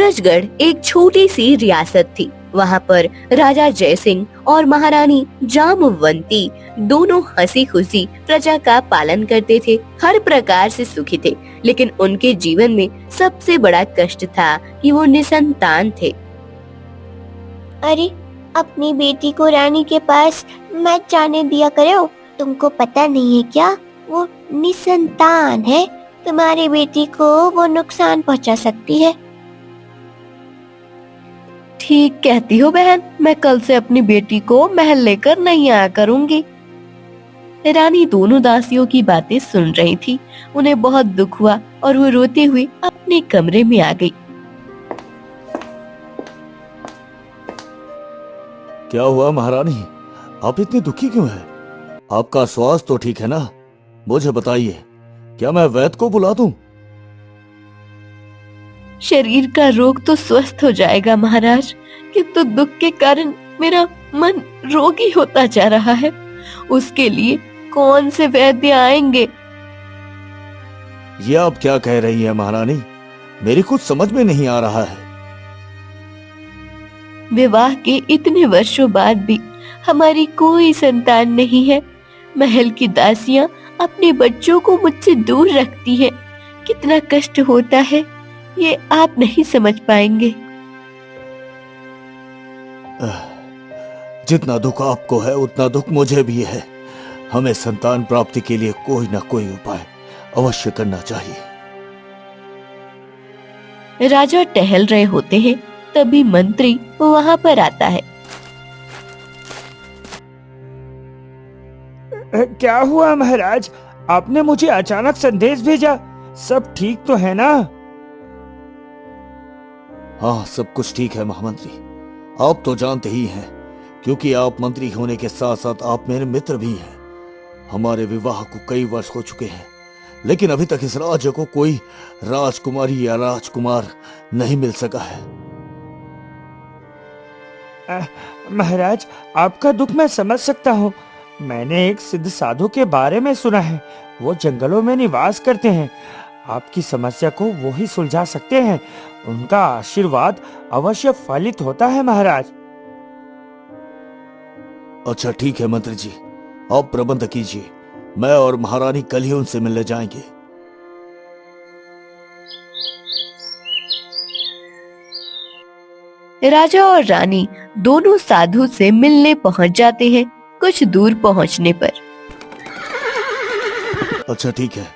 सूरजगढ़ एक छोटी सी रियासत थी। वहाँ पर राजा जयसिंह और महारानी जामवंती दोनों हंसी खुशी प्रजा का पालन करते थे, हर प्रकार से सुखी थे। लेकिन उनके जीवन में सबसे बड़ा कष्ट था कि वो निसंतान थे। अरे, अपनी बेटी को रानी के पास मत जाने दिया करो। तुमको पता नहीं है क्या, वो निसंतान है। तुम्हारी बेटी को वो नुकसान पहुंचा सकती है। ठीक कहती हो बहन, मैं कल से अपनी बेटी को महल लेकर नहीं आया करूंगी। रानी दोनों दासियों की बातें सुन रही थी। उन्हें बहुत दुख हुआ और वो रोते हुए अपने कमरे में आ गई। क्या हुआ महारानी, आप इतनी दुखी क्यों हैं? आपका स्वास्थ्य तो ठीक है ना? मुझे बताइए, क्या मैं वैद्य को बुला दूं? शरीर का रोग तो स्वस्थ हो जाएगा महाराज, किंतु दुख के कारण मेरा मन रोगी होता जा रहा है। उसके लिए कौन से वैद्य आएंगे? ये आप क्या कह रही हैं महारानी? मेरी कुछ समझ में नहीं आ रहा है। विवाह के इतने वर्षों बाद भी हमारी कोई संतान नहीं है। महल की दासियां अपने बच्चों को मुझसे दूर रखती हैं। कितना कष्ट होता है ये आप नहीं समझ पाएंगे। जितना दुख आपको है उतना दुख मुझे भी है। हमें संतान प्राप्ति के लिए कोई ना कोई उपाय अवश्य करना चाहिए। राजा टहल रहे होते हैं, तभी मंत्री वहाँ पर आता है। क्या हुआ महाराज, आपने मुझे अचानक संदेश भेजा? सब ठीक तो है ना? हाँ, सब कुछ ठीक है महामंत्री। आप तो जानते ही हैं, क्योंकि आप मंत्री होने के साथ साथ आप मेरे मित्र भी हैं। हमारे विवाह को कई वर्ष हो चुके हैं, लेकिन अभी तक इस राज्य को कोई राजकुमारी या राजकुमार नहीं मिल सका है। महाराज, आपका दुख मैं समझ सकता हूँ। मैंने एक सिद्ध साधु के बारे में सुना है। वो जंगलों में निवास करते हैं। आपकी समस्या को वो ही सुलझा सकते हैं। उनका आशीर्वाद अवश्य फलित होता है महाराज। अच्छा ठीक है मंत्री जी, आप प्रबंध कीजिए। मैं और महारानी कल ही उनसे मिलने जाएंगे। राजा और रानी दोनों साधु से मिलने पहुंच जाते हैं। कुछ दूर पहुंचने पर अच्छा ठीक है,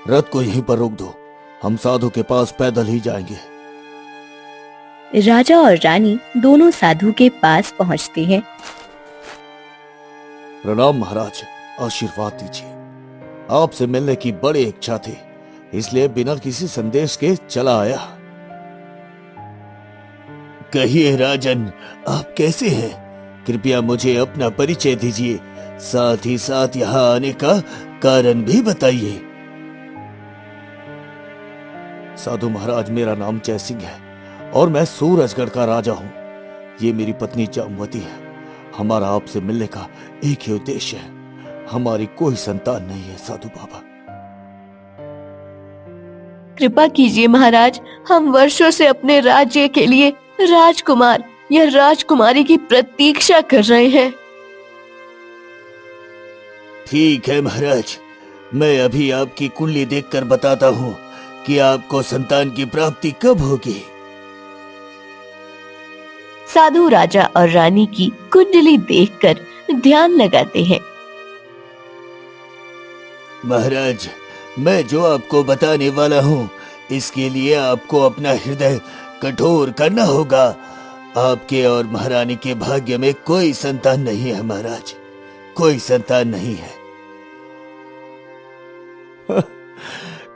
रथ को यहीं पर रोक दो। हम साधु के पास पैदल ही जाएंगे। राजा और रानी दोनों साधु के पास पहुंचते हैं। प्रणाम महाराज, आशीर्वाद दीजिए। आपसे मिलने की बड़ी इच्छा थी, इसलिए बिना किसी संदेश के चला आया। कहिए राजन, आप कैसे हैं? कृपया मुझे अपना परिचय दीजिए, साथ ही साथ यहाँ आने का कारण भी बताइए। साधु महाराज, मेरा नाम जय सिंह है और मैं सूरजगढ़ का राजा हूँ। ये मेरी पत्नी जामवती है। हमारा आपसे मिलने का एक ही उद्देश्य है। हमारी कोई संतान नहीं है साधु बाबा। कृपा कीजिए महाराज, हम वर्षों से अपने राज्य के लिए राजकुमार या राजकुमारी की प्रतीक्षा कर रहे हैं। ठीक है महाराज, मैं अभी आपकी कुंडली देखकर बताता हूँ कि आपको संतान की प्राप्ति कब होगी। साधु राजा और रानी की कुंडली देखकर ध्यान लगाते हैं। महाराज, मैं जो आपको बताने वाला हूँ, इसके लिए आपको अपना हृदय कठोर करना होगा। आपके और महारानी के भाग्य में कोई संतान नहीं है महाराज, कोई संतान नहीं है।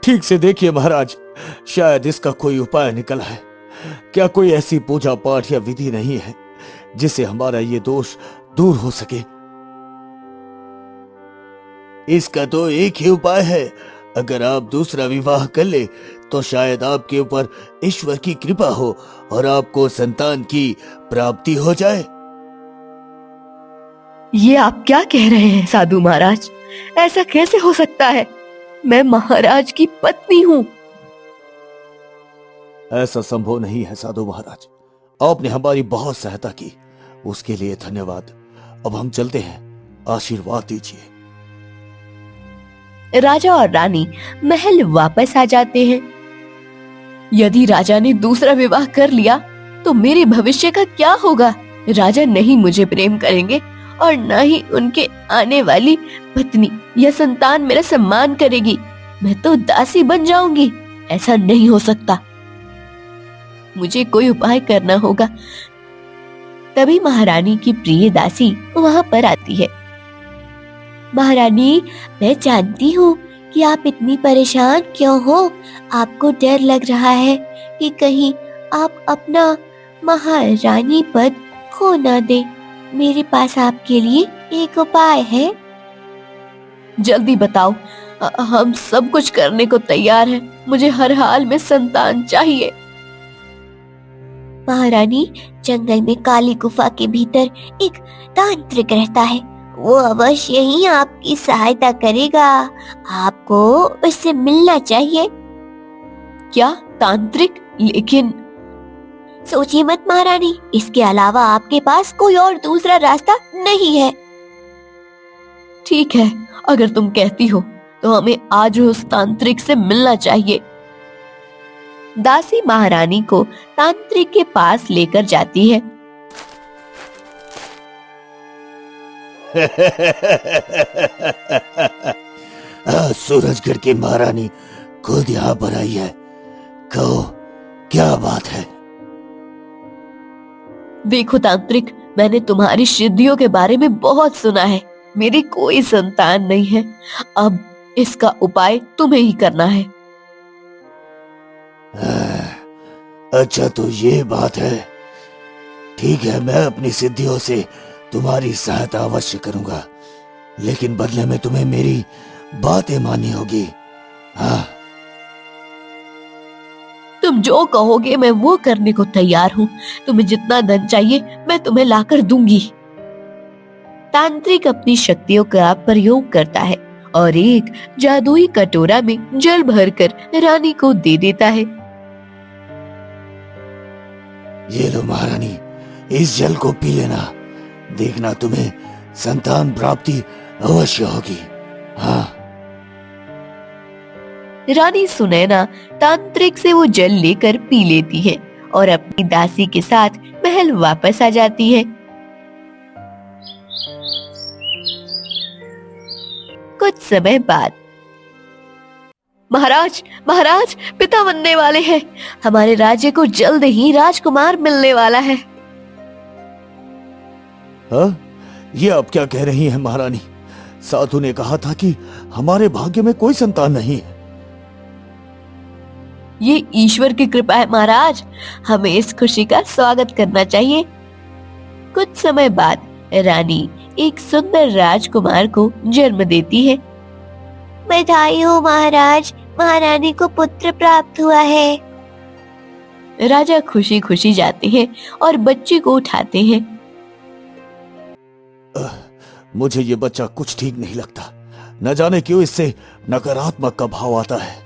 ठीक से देखिए महाराज, शायद इसका कोई उपाय निकला है। क्या कोई ऐसी पूजा पाठ या विधि नहीं है जिससे हमारा ये दोष दूर हो सके? इसका तो एक ही उपाय है। अगर आप दूसरा विवाह कर ले तो शायद आपके ऊपर ईश्वर की कृपा हो और आपको संतान की प्राप्ति हो जाए। ये आप क्या कह रहे हैं साधु महाराज? ऐसा कैसे हो सकता है? मैं महाराज की पत्नी हूँ। ऐसा संभव नहीं है साधु महाराज। आपने हमारी बहुत सहायता की, उसके लिए धन्यवाद। अब हम चलते हैं, आशीर्वाद दीजिए। राजा और रानी महल वापस आ जाते हैं। यदि राजा ने दूसरा विवाह कर लिया तो मेरे भविष्य का क्या होगा? राजा नहीं मुझे प्रेम करेंगे और न ही उनके आने वाली पत्नी या संतान मेरा सम्मान करेगी। मैं तो दासी बन जाऊंगी। ऐसा नहीं हो सकता। मुझे कोई उपाय करना होगा। तभी महारानी की प्रिय दासी वहां पर आती है। महारानी, मैं जानती हूँ कि आप इतनी परेशान क्यों हो। आपको डर लग रहा है कि कहीं आप अपना महारानी पद खो न दे। मेरे पास आपके लिए एक उपाय है। जल्दी बताओ। हम सब कुछ करने को तैयार हैं। मुझे हर हाल में संतान चाहिए। महारानी, जंगल में काली गुफा के भीतर एक तांत्रिक रहता है। वो अवश्य ही आपकी सहायता करेगा। आपको उससे मिलना चाहिए। क्या तांत्रिक? लेकिन सोचिए मत महारानी, इसके अलावा आपके पास कोई और दूसरा रास्ता नहीं है। ठीक है, अगर तुम कहती हो तो हमें आज उस तांत्रिक से मिलना चाहिए। दासी महारानी को तांत्रिक के पास लेकर जाती है। सूरजगढ़ की महारानी खुद यहाँ पर आई है। कहो, क्या बात है? देखो तांत्रिक, मैंने तुम्हारी सिद्धियों के बारे में बहुत सुना है। मेरी कोई संतान नहीं है। अब इसका उपाय तुम्हें ही करना है। अच्छा, तो ये बात है। ठीक है, मैं अपनी सिद्धियों से तुम्हारी सहायता अवश्य करूंगा, लेकिन बदले में तुम्हें मेरी बातें माननी होगी। हाँ, तुम जो कहोगे मैं वो करने को तैयार हूँ। तुम्हें जितना धन चाहिए मैं तुम्हें लाकर दूंगी। तांत्रिक अपनी शक्तियों का प्रयोग करता है और एक जादुई कटोरा में जल भरकर रानी को दे देता है। ये लो महारानी, इस जल को पी लेना। देखना तुम्हें संतान प्राप्ति अवश्य होगी। हाँ। रानी सुनैना तांत्रिक से वो जल लेकर पी लेती है और अपनी दासी के साथ महल वापस आ जाती है। कुछ समय बाद, महाराज, महाराज, पिता बनने वाले हैं। हमारे राज्य को जल्द ही राजकुमार मिलने वाला है। हाँ? ये आप क्या कह रही हैं महारानी? साधु ने कहा था कि हमारे भाग्य में कोई संतान नहीं है। ये ईश्वर की कृपा है महाराज। हमें इस खुशी का स्वागत करना चाहिए। कुछ समय बाद रानी एक सुंदर राजकुमार को जन्म देती है। बधाई हो महाराज, महारानी को पुत्र प्राप्त हुआ है। राजा खुशी खुशी जाते हैं और बच्चे को उठाते हैं। मुझे ये बच्चा कुछ ठीक नहीं लगता। न जाने क्यों इससे नकारात्मक का भाव आता है।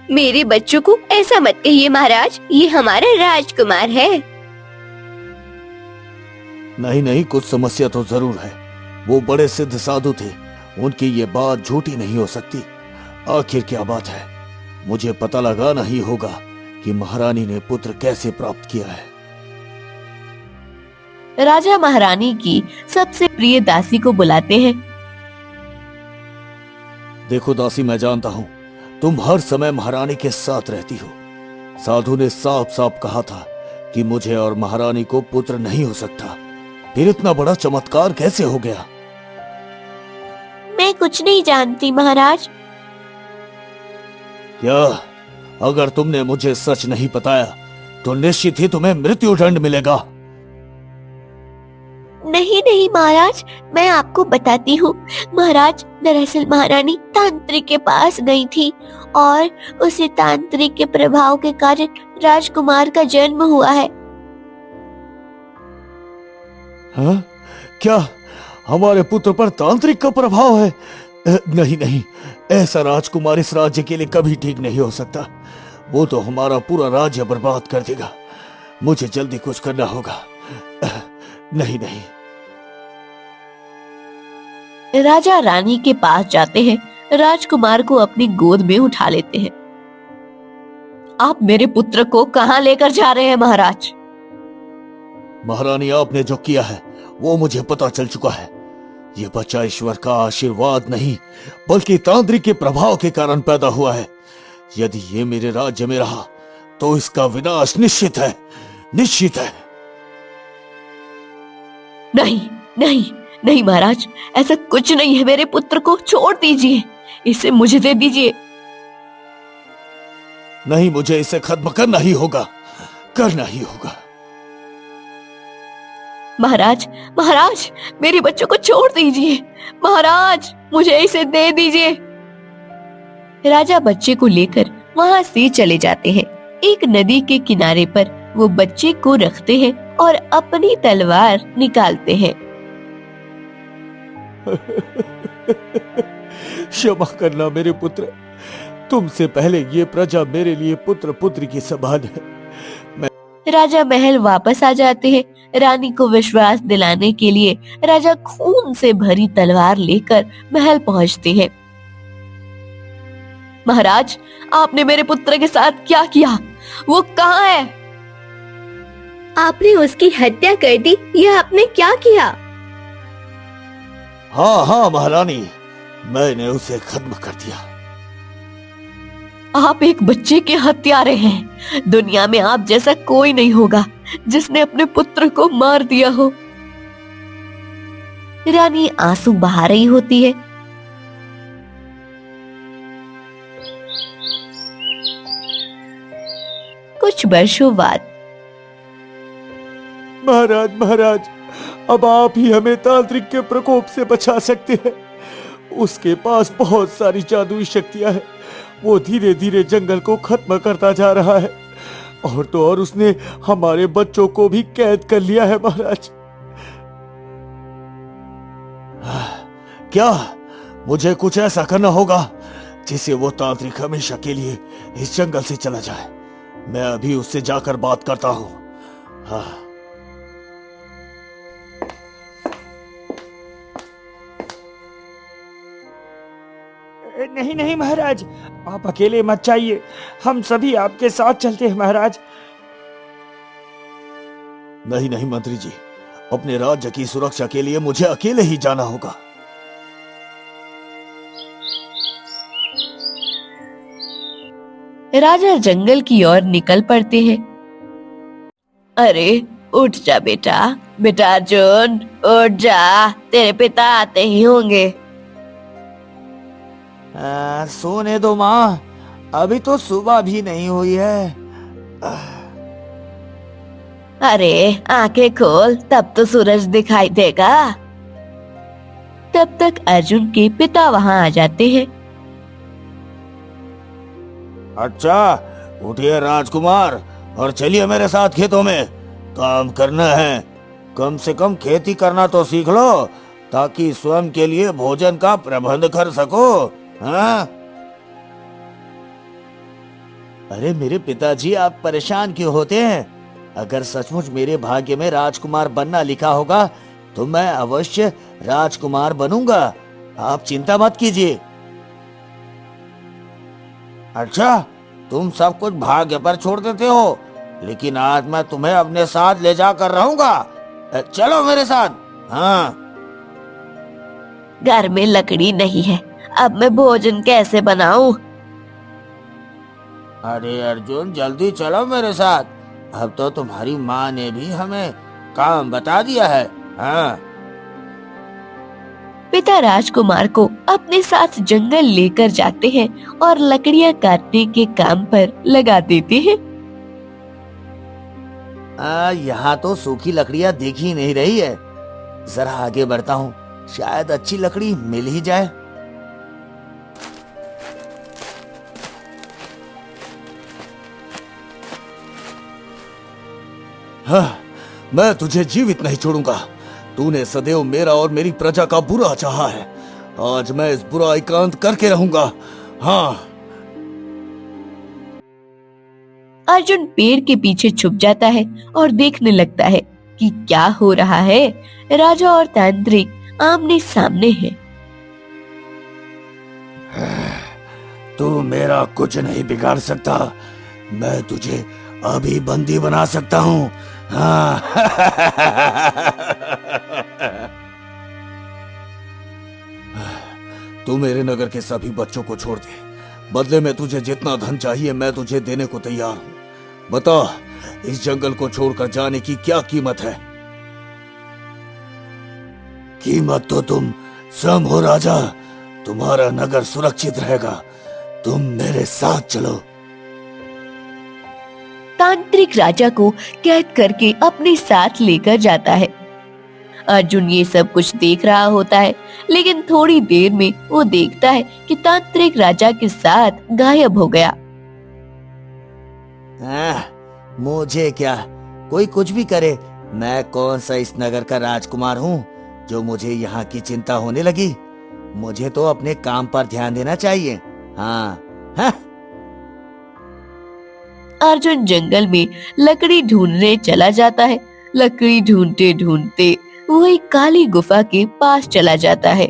मेरे बच्चों को ऐसा मत कहिए महाराज, ये हमारा राजकुमार है। नहीं नहीं, कुछ समस्या तो जरूर है। वो बड़े सिद्ध साधु थे, उनकी ये बात झूठी नहीं हो सकती। आखिर क्या बात है? मुझे पता लगाना ही होगा कि महारानी ने पुत्र कैसे प्राप्त किया है। राजा महारानी की सबसे प्रिय दासी को बुलाते हैं। देखो दासी, मैं जानता हूँ तुम हर समय महारानी के साथ रहती हो। साधु ने साफ साफ कहा था कि मुझे और महारानी को पुत्र नहीं हो सकता। फिर इतना बड़ा चमत्कार कैसे हो गया? मैं कुछ नहीं जानती महाराज। क्या? अगर तुमने मुझे सच नहीं बताया तो निश्चित ही तुम्हें मृत्यु दंड मिलेगा। नहीं नहीं महाराज, मैं आपको बताती हूँ। महाराज, दरअसल महारानी तांत्रिक के पास गई थी और उसे तांत्रिक के प्रभाव के कारण राजकुमार का जन्म हुआ है। हाँ? क्या हमारे पुत्र पर तांत्रिक का प्रभाव है? नहीं नहीं, ऐसा राजकुमार इस राज्य के लिए कभी ठीक नहीं हो सकता। वो तो हमारा पूरा राज्य बर्बाद कर देगा। मुझे जल्दी कुछ करना होगा। नहीं नहीं। राजा रानी के पास जाते हैं, राजकुमार को अपनी गोद में उठा लेते हैं। आप मेरे पुत्र को कहाँ लेकर जा रहे हैं महाराज? महारानी, आपने जो किया है वो मुझे पता चल चुका है। ये बच्चा ईश्वर का आशीर्वाद नहीं बल्कि तांत्रिक के प्रभाव के कारण पैदा हुआ है। यदि ये मेरे राज्य में रहा तो इसका विनाश निश्चित है, निश्चित है। नहीं नहीं नहीं महाराज, ऐसा कुछ नहीं है। मेरे पुत्र को छोड़ दीजिए, इसे मुझे दे दीजिए। नहीं, मुझे इसे खत्म करना ही होगा, करना ही होगा। महाराज महाराज, मेरे बच्चों को छोड़ दीजिए। महाराज, मुझे इसे दे दीजिए। राजा बच्चे को लेकर वहां से चले जाते हैं। एक नदी के किनारे पर वो बच्चे को रखते हैं और अपनी तलवार निकालते हैं। क्षमा करना मेरे पुत्र, तुमसे पहले ये प्रजा मेरे लिए पुत्र पुत्री की समान है। राजा महल वापस आ जाते हैं। रानी को विश्वास दिलाने के लिए राजा खून से भरी तलवार लेकर महल पहुंचते हैं। महाराज, आपने मेरे पुत्र के साथ क्या किया? वो कहाँ है? आपने उसकी हत्या कर दी। यह आपने क्या किया? हाँ हाँ महारानी, मैंने उसे खत्म कर दिया। आप एक बच्चे के हत्यारे हैं। दुनिया में आप जैसा कोई नहीं होगा जिसने अपने पुत्र को मार दिया हो। रानी आंसू बहा रही होती है। कुछ वर्षों बाद, महाराज महाराज, अब आप ही हमें तांत्रिक के प्रकोप से बचा सकते हैं। उसके पास बहुत सारी जादुई शक्तियां हैं। वो धीरे धीरे जंगल को खत्म करता जा रहा है, और तो और उसने हमारे बच्चों को भी कैद कर लिया है महाराज। क्या मुझे कुछ ऐसा करना होगा जिससे वो तांत्रिक हमेशा के लिए इस जंगल से चला जाए? मैं अभी उससे जाकर बात करता हूँ। हाँ। नहीं नहीं महाराज, आप अकेले मत जाइए, हम सभी आपके साथ चलते हैं महाराज। नहीं नहीं मंत्री जी, अपने राज्य की सुरक्षा के लिए मुझे अकेले ही जाना होगा। राजा जंगल की ओर निकल पड़ते हैं। अरे उठ जा बेटा, बेटा अर्जुन उठ जा, तेरे पिता आते ही होंगे। सोने दो माँ, अभी तो सुबह भी नहीं हुई है। अरे आंखें खोल, तब तो सूरज दिखाई देगा। तब तक अर्जुन के पिता वहां आ जाते हैं। अच्छा, उठिए राजकुमार और चलिए मेरे साथ खेतों में। काम करना है, कम से कम खेती करना तो सीख लो ताकि स्वयं के लिए भोजन का प्रबंध कर सको। हाँ? अरे मेरे पिताजी, आप परेशान क्यों होते हैं? अगर सचमुच मेरे भाग्य में राजकुमार बनना लिखा होगा तो मैं अवश्य राजकुमार बनूंगा। आप चिंता मत कीजिए। अच्छा, तुम सब कुछ भाग्य पर छोड़ देते हो, लेकिन आज मैं तुम्हें अपने साथ ले जाकर रहूंगा। चलो मेरे साथ। हाँ। घर में लकड़ी नहीं है, अब मैं भोजन कैसे बनाऊं? अरे अर्जुन, जल्दी चलो मेरे साथ। अब तो तुम्हारी माँ ने भी हमें काम बता दिया है। हाँ। पिता राजकुमार को अपने साथ जंगल लेकर जाते हैं और लकड़ियां काटने के काम पर लगा देते हैं। यहाँ तो सूखी लकड़ियाँ दिख ही नहीं रही है। जरा आगे बढ़ता हूँ, शायद अच्छी लकड़ी मिल ही जाए। हाँ, मैं तुझे जीवित नहीं छोड़ूंगा। तूने सदैव मेरा और मेरी प्रजा का बुरा चाहा है। आज मैं इस बुराई का अंत करके रहूंगा। हाँ। अर्जुन पेड़ के पीछे छुप जाता है और देखने लगता है कि क्या हो रहा है। राजा और तांत्रिक आमने सामने हैं। तू मेरा कुछ नहीं बिगाड़ सकता, मैं तुझे अभी बंदी बना सकता हूँ। हाँ। तू मेरे नगर के सभी बच्चों को छोड़ दे, बदले में तुझे जितना धन चाहिए मैं तुझे देने को तैयार हूँ। बता, इस जंगल को छोड़कर जाने की क्या कीमत है? कीमत तो तुम स्वयं हो राजा, तुम्हारा नगर सुरक्षित रहेगा, तुम मेरे साथ चलो। तांत्रिक राजा को कैद करके अपने साथ लेकर जाता है। अर्जुन ये सब कुछ देख रहा होता है, लेकिन थोड़ी देर में वो देखता है कि तांत्रिक राजा के साथ गायब हो गया। मुझे क्या, कोई कुछ भी करे, मैं कौन सा इस नगर का राजकुमार हूँ जो मुझे यहाँ की चिंता होने लगी। मुझे तो अपने काम पर ध्यान देना चाहिए। हाँ। अर्जुन जंगल में लकड़ी ढूंढने चला जाता है। लकड़ी ढूंढते ढूंढते वो एक काली गुफा के पास चला जाता है।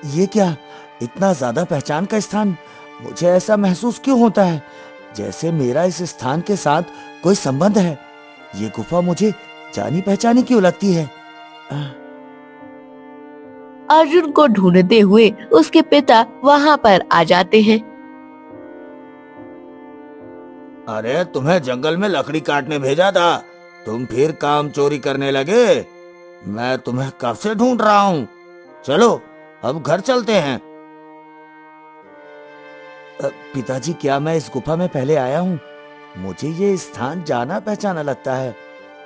ये क्या, इतना ज्यादा पहचान का स्थान? मुझे ऐसा महसूस क्यों होता है जैसे मेरा इस स्थान के साथ कोई संबंध है। ये गुफा मुझे जानी पहचानी क्यों लगती है? अर्जुन को ढूंढते हुए उसके पिता वहाँ पर आ जाते हैं। अरे, तुम्हें जंगल में लकड़ी काटने भेजा था, तुम फिर काम चोरी करने लगे। मैं तुम्हें कब से ढूंढ रहा हूँ। चलो अब घर चलते हैं। पिताजी, क्या मैं इस गुफा में पहले आया हूँ? मुझे ये स्थान जाना पहचाना लगता है।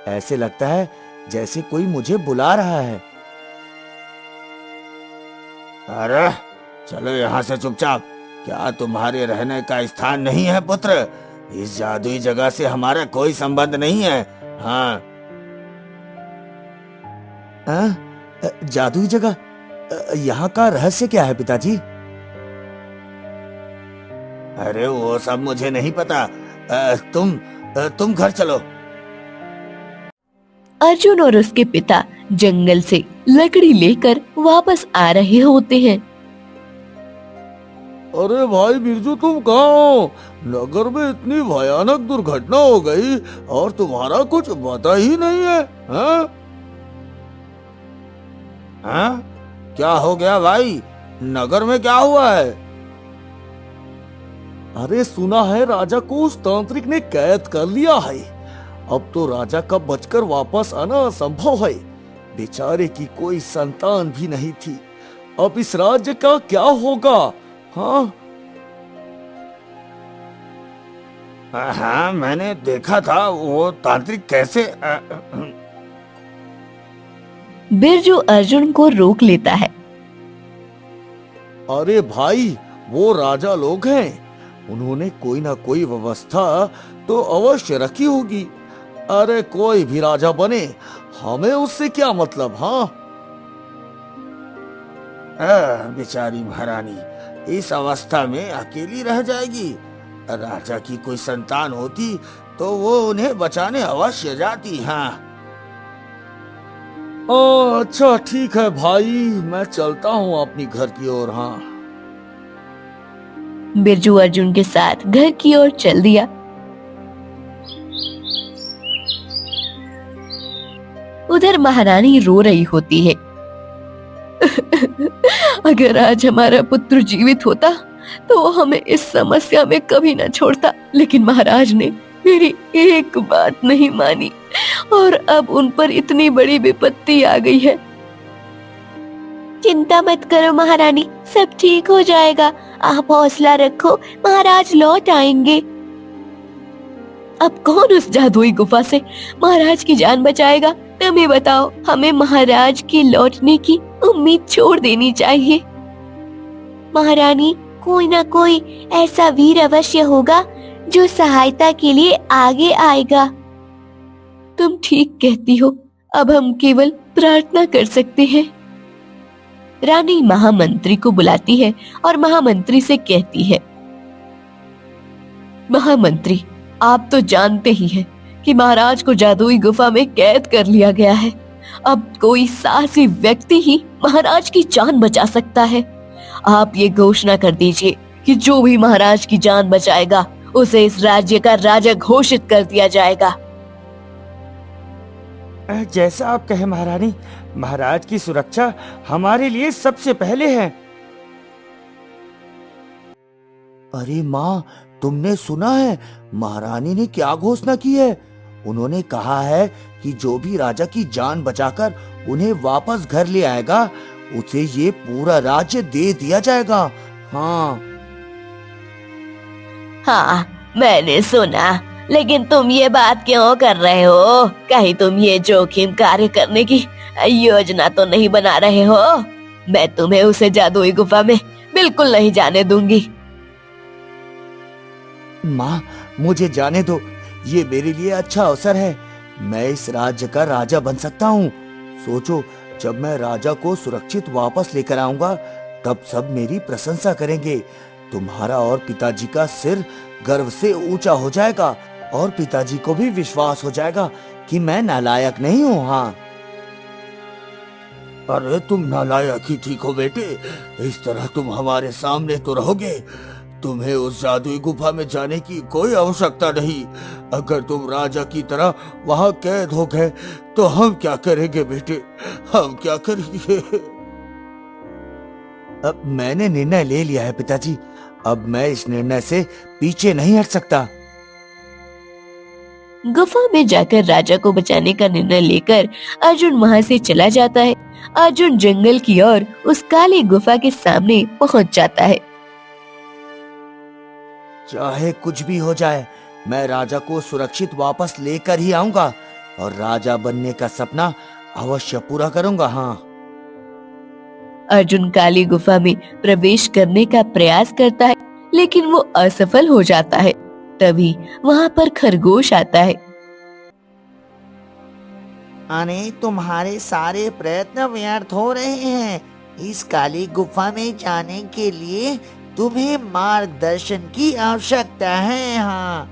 ऐसे लगता है जैसे कोई मुझे बुला रहा है। अरे चलो यहाँ से चुपचाप। क्या तुम्हारे रहने का स्थान नहीं है पुत्र? इस जादुई जगह से हमारा कोई संबंध नहीं है। हाँ। जादुई जगह? यहाँ का रहस्य क्या है पिताजी? अरे वो सब मुझे नहीं पता। तुम घर चलो। अर्जुन और उसके पिता जंगल से लकड़ी लेकर वापस आ रहे होते हैं। अरे भाई बिरजू, तुम कहाँ हो? नगर में इतनी भयानक दुर्घटना हो गई और तुम्हारा कुछ पता ही नहीं है। हाँ? हाँ? क्या हो गया भाई? नगर में क्या हुआ है? अरे सुना है राजा को उस तांत्रिक ने कैद कर लिया है। अब तो राजा का बचकर वापस आना असंभव है। बेचारे की कोई संतान भी नहीं थी। अब इस राज्य का क्या होगा? हाँ हाँ, मैंने देखा था वो तांत्रिक कैसे। बिरजू अर्जुन को रोक लेता है। अरे भाई, वो राजा लोग हैं, उन्होंने कोई ना कोई व्यवस्था तो अवश्य रखी होगी। अरे कोई भी राजा बने, हमें उससे क्या मतलब। हाँ, बेचारी महारानी इस अवस्था में अकेली रह जाएगी। राजा की कोई संतान होती तो वो उन्हें बचाने अवश्य जाती। हाँ। अच्छा ठीक है भाई, मैं चलता हूँ अपनी घर की ओर। हाँ। बिरजू अर्जुन के साथ घर की ओर चल दिया। उधर महारानी रो रही होती है। अगर आज हमारा पुत्र जीवित होता तो वो हमें इस समस्या में कभी न छोड़ता, लेकिन महाराज ने मेरी एक बात नहीं मानी और अब उन पर इतनी बड़ी विपत्ति आ गई है। चिंता मत करो महारानी, सब ठीक हो जाएगा। आप हौसला रखो, महाराज लौट आएंगे। अब कौन उस जादुई गुफा से महाराज की जान बचाएगा? तुम ही बताओ, हमें महाराज के लौटने की उम्मीद छोड़ देनी चाहिए। महारानी, कोई ना कोई ऐसा वीर अवश्य होगा जो सहायता के लिए आगे आएगा। तुम ठीक कहती हो, अब हम केवल प्रार्थना कर सकते हैं। रानी महामंत्री को बुलाती है और महामंत्री से कहती है, महामंत्री, आप तो जानते ही हैं कि महाराज को जादुई गुफा में कैद कर लिया गया है। अब कोई साहसी व्यक्ति ही महाराज की जान बचा सकता है। आप ये घोषणा कर दीजिए कि जो भी महाराज की जान बचाएगा उसे इस राज्य का राजा घोषित कर दिया जाएगा। जैसा आप कहे महारानी, महाराज की सुरक्षा हमारे लिए सबसे पहले है। अरे माँ, तुमने सुना है महारानी ने क्या घोषणा की है? उन्होंने कहा है कि जो भी राजा की जान बचाकर उन्हें वापस घर ले आएगा उसे ये पूरा राज्य दे दिया जाएगा। हाँ हाँ, मैंने सुना, लेकिन तुम ये बात क्यों कर रहे हो? कहीं तुम ये जोखिम कार्य करने की योजना तो नहीं बना रहे हो? मैं तुम्हें उसे जादुई गुफा में बिल्कुल नहीं जाने दूंगी। माँ, मुझे जाने दो, ये मेरे लिए अच्छा अवसर है। मैं इस राज्य का राजा बन सकता हूँ। सोचो, जब मैं राजा को सुरक्षित वापस लेकर आऊंगा तब सब मेरी प्रशंसा करेंगे। तुम्हारा और पिताजी का सिर गर्व से ऊंचा हो जाएगा और पिताजी को भी विश्वास हो जाएगा कि मैं नालायक नहीं हूँ। हाँ। अरे तुम नालायक ही ठीक हो बेटे, इस तरह तुम हमारे सामने तो रहोगे। तुम्हें उस जादुई गुफा में जाने की कोई आवश्यकता नहीं। अगर तुम राजा की तरह वहां कैद हो गए तो हम क्या करेंगे बेटे, हम क्या करेंगे? अब मैंने निर्णय ले लिया है पिताजी, अब मैं इस निर्णय से पीछे नहीं हट सकता। गुफा में जाकर राजा को बचाने का निर्णय लेकर अर्जुन वहां से चला जाता है। अर्जुन जंगल की ओर उस काली गुफा के सामने पहुंच जाता है। चाहे कुछ भी हो जाए, मैं राजा को सुरक्षित वापस लेकर ही आऊंगा और राजा बनने का सपना अवश्य पूरा करूंगा। हाँ। अर्जुन काली गुफा में प्रवेश करने का प्रयास करता है, लेकिन वो असफल हो जाता है। तभी वहाँ पर खरगोश आता है। अरे तुम्हारे सारे प्रयत्न व्यर्थ हो रहे हैं। इस काली गुफा में जाने के लिए तुम्हें मार्गदर्शन की आवश्यकता है। हाँ।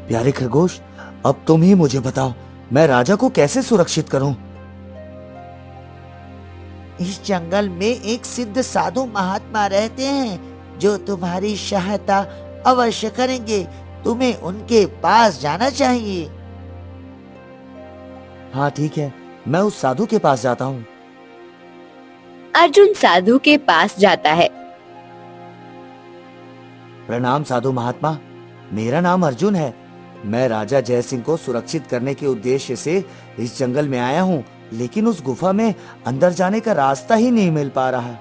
प्यारे खरगोश, अब तुम ही मुझे बताओ, मैं राजा को कैसे सुरक्षित करूं? इस जंगल में एक सिद्ध साधु महात्मा रहते हैं जो तुम्हारी सहायता अवश्य करेंगे। तुम्हें उनके पास जाना चाहिए। हाँ ठीक है, मैं उस साधु के पास जाता हूँ। अर्जुन साधु के पास जाता है। प्रणाम साधु महात्मा, मेरा नाम अर्जुन है। मैं राजा जयसिंह को सुरक्षित करने के उद्देश्य से इस जंगल में आया हूँ, लेकिन उस गुफा में अंदर जाने का रास्ता ही नहीं मिल पा रहा।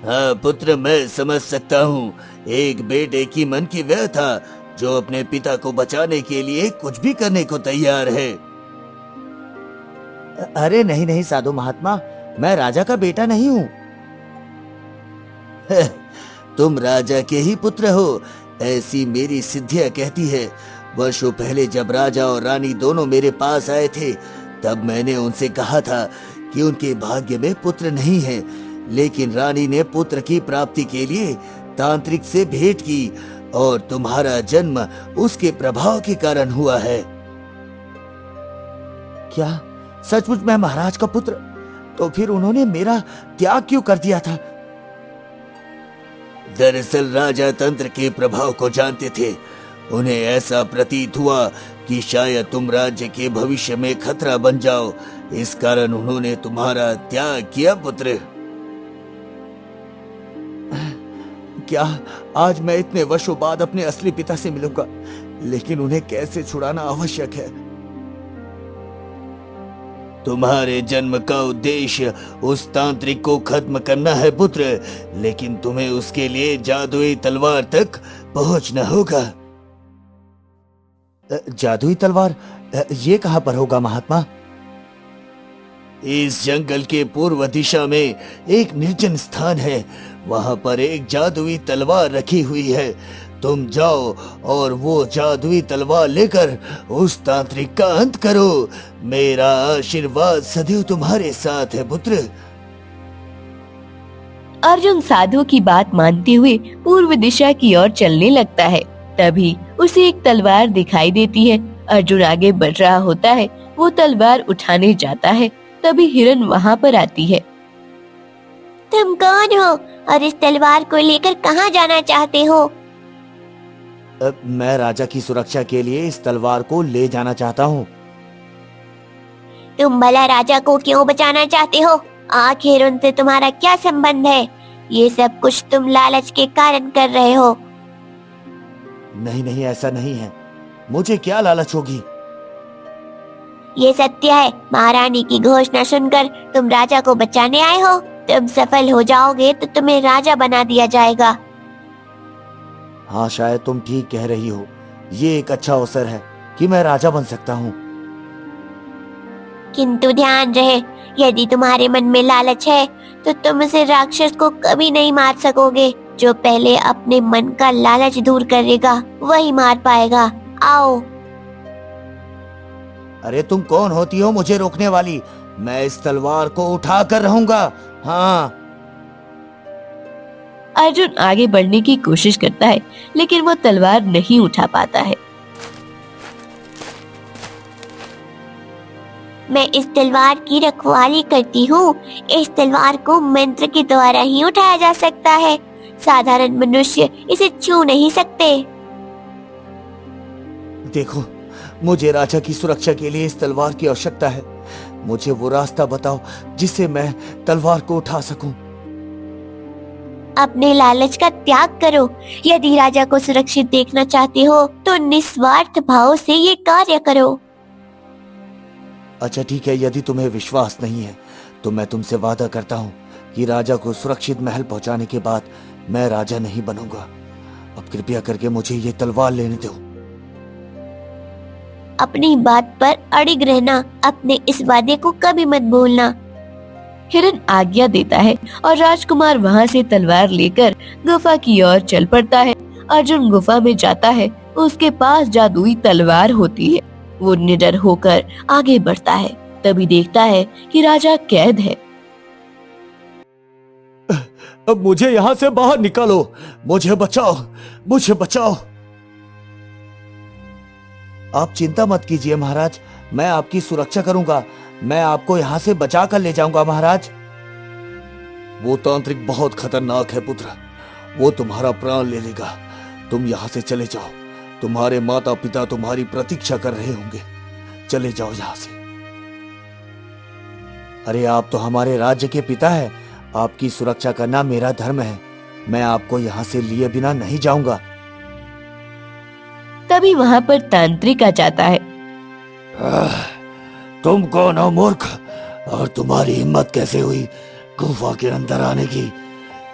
हाँ पुत्र, मैं समझ सकता हूँ। एक बेटे की मन की व्यथा जो अपने पिता को बचाने के लिए कुछ भी करने को तैयार है। अरे नहीं नहीं साधु महात्मा, मैं राजा का बेटा नहीं हूँ। तुम राजा के ही पुत्र हो, ऐसी मेरी सिद्धियां कहती है। वर्षों पहले जब राजा और रानी दोनों मेरे पास आए थे, तब मैंने उनसे कहा था कि उनके भाग्य में पुत्र नहीं है, लेकिन रानी ने पुत्र की प्राप्ति के लिए तांत्रिक से भेंट की और तुम्हारा जन्म उसके प्रभाव के कारण हुआ है। क्या सचमुच मैं महाराज का पुत्र? तो फिर उन्होंने मेरा त्याग क्यों कर दिया था? दरअसल राजा तंत्र के प्रभाव को जानते थे। उन्हें ऐसा प्रतीत हुआ कि शायद तुम राज्य के भविष्य में खतरा बन जाओ, इस कारण उन्होंने तुम्हारा त्याग किया पुत्र। क्या आज मैं इतने वर्षों बाद अपने असली पिता से मिलूंगा, लेकिन उन्हें कैसे छुड़ाना आवश्यक है। तुम्हारे जन्म का उद्देश्य उस तांत्रिक को खत्म करना है पुत्र, लेकिन तुम्हें उसके लिए जादुई तलवार तक पहुंचना होगा। जादुई तलवार? ये कहाँ पर होगा महात्मा? इस जंगल के पूर्व दिशा में एक निर्जन स्थान है, वहां पर एक जादुई तलवार रखी हुई है। तुम जाओ और वो जादुई तलवार लेकर उस तांत्रिक का अंत करो। मेरा आशीर्वाद सदैव तुम्हारे साथ है पुत्र। अर्जुन साधु की बात मानते हुए पूर्व दिशा की ओर चलने लगता है। तभी उसे एक तलवार दिखाई देती है। अर्जुन आगे बढ़ रहा होता है, वो तलवार उठाने जाता है। तभी हिरन वहाँ पर आती है। तुम कौन हो और इस तलवार को लेकर कहाँ जाना चाहते हो? मैं राजा की सुरक्षा के लिए इस तलवार को ले जाना चाहता हूँ। तुम भला राजा को क्यों बचाना चाहते हो? आखिर उनसे तुम्हारा क्या संबंध है? ये सब कुछ तुम लालच के कारण कर रहे हो। नहीं नहीं, ऐसा नहीं है। मुझे क्या लालच होगी? ये सत्य है। महारानी की घोषणा सुनकर तुम राजा को बचाने आए हो। तुम सफल हो जाओगे तो तुम्हें राजा बना दिया जाएगा। हाँ, शायद तुम ठीक कह रही हो। ये एक अच्छा अवसर है कि मैं राजा बन सकता हूँ। किंतु ध्यान रहे, यदि तुम्हारे मन में लालच है तो तुम इस राक्षस को कभी नहीं मार सकोगे। जो पहले अपने मन का लालच दूर करेगा वही मार पाएगा। आओ। अरे तुम कौन होती हो मुझे रोकने वाली? मैं इस तलवार को उठा कर रहूंगा। हाँ। अर्जुन आगे बढ़ने की कोशिश करता है, लेकिन वो तलवार नहीं उठा पाता है। मैं इस तलवार की रखवाली करती हूँ। इस तलवार को मंत्र के द्वारा ही उठाया जा सकता है। साधारण मनुष्य इसे छू नहीं सकते। देखो, मुझे राजा की सुरक्षा के लिए इस तलवार की आवश्यकता है। मुझे वो रास्ता बताओ जिससे मैं तलवार को उठा सकूं। अपने लालच का त्याग करो। यदि राजा को सुरक्षित देखना चाहते हो तो निस्वार्थ भाव से ये कार्य करो। अच्छा ठीक है, यदि तुम्हें विश्वास नहीं है तो मैं तुमसे वादा करता हूँ कि राजा को सुरक्षित महल पहुंचाने के बाद मैं राजा नहीं बनूंगा। अब कृपया करके मुझे ये तलवार लेने दो। अपनी बात पर अड़िग रहना। अपने इस वादे को कभी मत भूलना। हिरन आज्ञा देता है और राजकुमार वहाँ से तलवार लेकर गुफा की ओर चल पड़ता है। अर्जुन गुफा में जाता है। उसके पास जादुई तलवार होती है। वो निडर होकर आगे बढ़ता है। तभी देखता है कि राजा कैद है। अब मुझे यहाँ से बाहर निकालो। मुझे बचाओ, मुझे बचाओ। आप चिंता मत कीजिए महाराज, मैं आपकी सुरक्षा करूंगा। मैं आपको यहाँ से बचा कर ले जाऊंगा महाराज। वो तांत्रिक बहुत खतरनाक है पुत्र, वो तुम्हारा प्राण ले लेगा। तुम यहाँ से चले जाओ। तुम्हारे माता पिता तुम्हारी प्रतीक्षा कर रहे होंगे। चले जाओ यहाँ से। अरे आप तो हमारे राज्य के पिता हैं। आपकी सुरक्षा करना मेरा धर्म है। मैं आपको यहाँ से लिए बिना नहीं जाऊंगा। तभी वहाँ पर तांत्रिक आ जाता है। तुम कौन हो मूर्ख, और तुम्हारी हिम्मत कैसे हुई गुफा के अंदर आने की?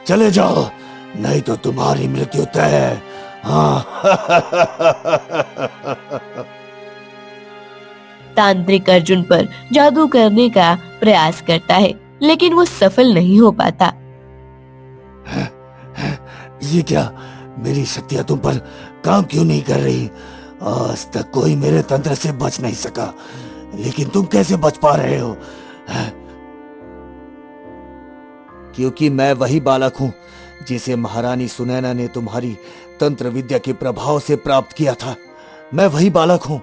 चले जाओ, नहीं तो तुम्हारी मृत्यु तय है। हाँ। तांत्रिक अर्जुन पर जादू करने का प्रयास करता है, लेकिन वो सफल नहीं हो पाता। ये क्या, मेरी शक्तियां तुम पर काम क्यों नहीं कर रही? आज तक कोई मेरे तंत्र से बच नहीं सका, लेकिन तुम कैसे बच पा रहे हो? क्योंकि मैं वही बालक हूँ जिसे महारानी सुनैना ने तुम्हारी तंत्र विद्या के प्रभाव से प्राप्त किया था। मैं वही बालक हूँ।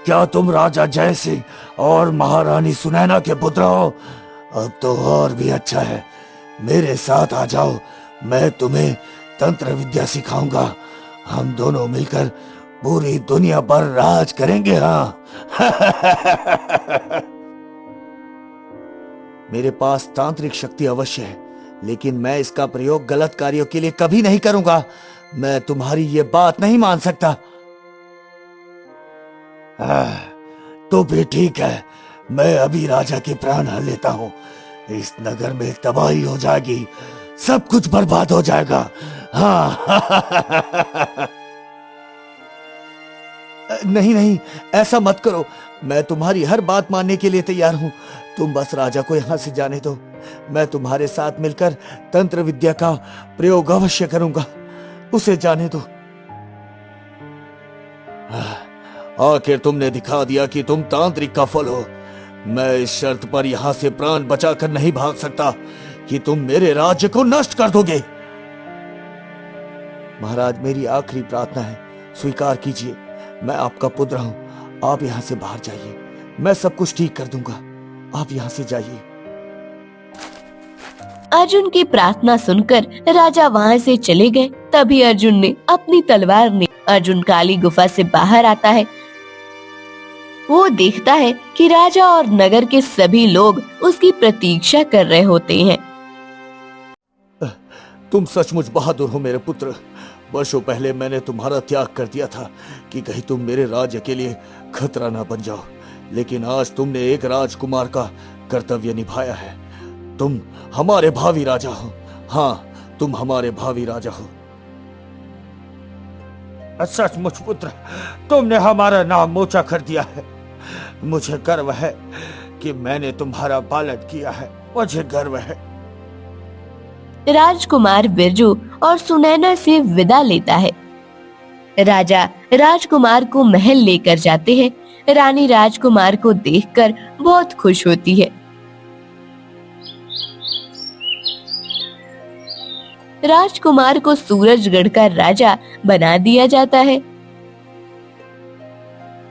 क्या तुम राजा जय सिंह और महारानी सुनैना के पुत्र हो? अब तो और भी अच्छा है। मेरे साथ आ जाओ, मैं तुम्हें तंत्र विद्या सिखाऊंगा। हम दोनों मिलकर पूरी दुनिया पर राज करेंगे। हाँ। मेरे पास तांत्रिक शक्ति अवश्य है, लेकिन मैं इसका प्रयोग गलत कार्यों के लिए कभी नहीं करूंगा। मैं तुम्हारी ये बात नहीं मान सकता। तो भी ठीक है, मैं अभी राजा के प्राण हर लेता हूँ। इस नगर में तबाही हो जाएगी, सब कुछ बर्बाद हो जाएगा। हाँ। नहीं नहीं, ऐसा मत करो। मैं तुम्हारी हर बात मानने के लिए तैयार हूँ। तुम बस राजा को यहाँ से जाने दो। मैं तुम्हारे साथ मिलकर तंत्र विद्या का प्रयोग अवश्य करूंगा। उसे जाने दो। आखिर तुमने दिखा दिया कि तुम तांत्रिक का फल हो। मैं इस शर्त पर यहां से प्राण बचाकर नहीं भाग सकता कि तुम मेरे राज्य को नष्ट कर दोगे। महाराज, मेरी आखिरी प्रार्थना है, स्वीकार कीजिए। मैं आपका पुत्र हूं। आप यहां से बाहर जाइए। मैं सब कुछ ठीक कर दूंगा। आप यहां से जाइए। अर्जुन की प्रार्थना सुनकर राजा वहाँ से चले गए। तभी अर्जुन ने अपनी तलवार में अर्जुन काली गुफा से बाहर आता है। वो देखता है कि राजा और नगर के सभी लोग उसकी प्रतीक्षा कर रहे होते हैं। तुम सचमुच बहादुर हो मेरे पुत्र। वर्षों पहले मैंने तुम्हारा त्याग कर दिया था कि कहीं तुम मेरे राज्य के लिए खतरा ना बन जाओ, लेकिन आज तुमने एक राजकुमार का कर्तव्य निभाया है। तुम हमारे भावी राजा हो। हाँ, तुम हमारे भावी राजा हो। सचमुच पुत्र, तुमने हमारा नाम ऊंचा कर दिया है। मुझे गर्व है कि मैंने तुम्हारा पालन किया है। मुझे गर्व है। राजकुमार बिरजू और सुनैना से विदा लेता है। राजा राजकुमार को महल लेकर जाते हैं। रानी राजकुमार को देखकर बहुत खुश होती है। राजकुमार को सूरजगढ़ का राजा बना दिया जाता है।